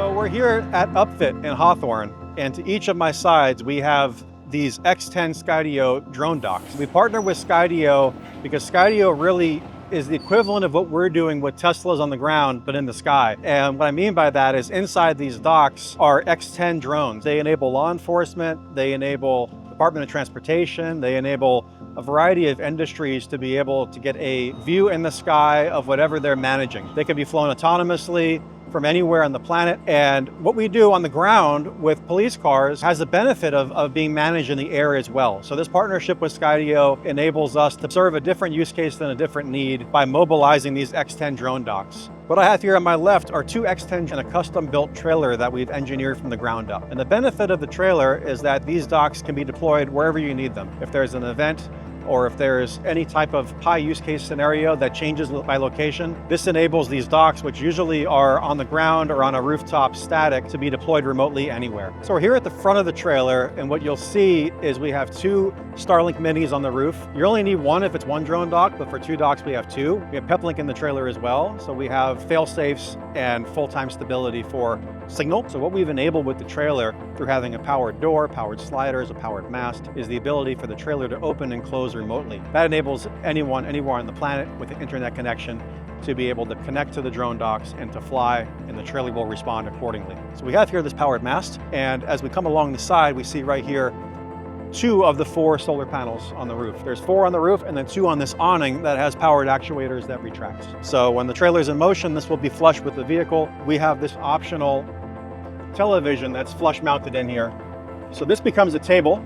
So we're here at UP.FIT in Hawthorne, and to each of my sides we have these X10 Skydio drone docks. We partner with Skydio because Skydio really is the equivalent of what we're doing with Teslas on the ground, but in the sky. And what I mean by that is inside these docks are X10 drones. They enable law enforcement, they enable Department of Transportation, they enable a variety of industries to be able to get a view in the sky of whatever they're managing. They can be flown autonomously from anywhere on the planet. And what we do on the ground with police cars has the benefit of being managed in the air as well. So this partnership with Skydio enables us to serve a different use case than a different need by mobilizing these X10 drone docks. What I have here on my left are two X10s and a custom-built trailer that we've engineered from the ground up. And the benefit of the trailer is that these docks can be deployed wherever you need them. If there's an event, or if there's any type of high use case scenario that changes by location, this enables these docks, which usually are on the ground or on a rooftop static, to be deployed remotely anywhere. So we're here at the front of the trailer, and what you'll see is we have two Starlink Minis on the roof. You only need one if it's one drone dock, but for two docks we have two. We have Peplink in the trailer as well, so we have fail-safes and full-time stability for signal. So what we've enabled with the trailer through having a powered door, powered sliders, a powered mast, is the ability for the trailer to open and close remotely. That enables anyone, anywhere on the planet with an internet connection to be able to connect to the drone docks and to fly, and the trailer will respond accordingly. So we have here this powered mast, and as we come along the side, we see right here two of the four solar panels on the roof. There's four on the roof and then two on this awning that has powered actuators that retract. So when the trailer's in motion, this will be flush with the vehicle. We have this optional television that's flush mounted in here. So this becomes a table,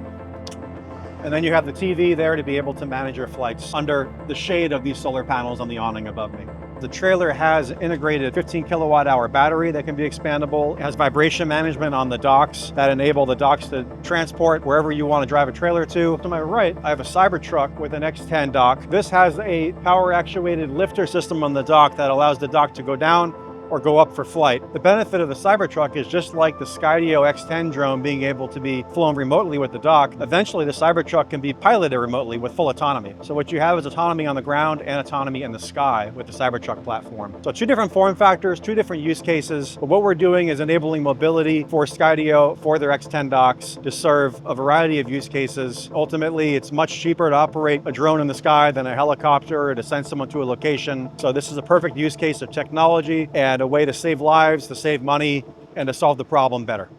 and then you have the TV there to be able to manage your flights under the shade of these solar panels on the awning above me. The trailer has integrated 15 kilowatt hour battery that can be expandable. It has vibration management on the docks that enable the docks to transport wherever you want to drive a trailer to. To my right, I have a Cybertruck with an X10 dock. This has a power actuated lifter system on the dock that allows the dock to go down or go up for flight. The benefit of the Cybertruck is just like the Skydio X10 drone being able to be flown remotely with the dock, eventually the Cybertruck can be piloted remotely with full autonomy. So what you have is autonomy on the ground and autonomy in the sky with the Cybertruck platform. So two different form factors, two different use cases, but what we're doing is enabling mobility for Skydio, for their X10 docks, to serve a variety of use cases. Ultimately, it's much cheaper to operate a drone in the sky than a helicopter or to send someone to a location. So this is a perfect use case of technology and a way to save lives, to save money, and to solve the problem better.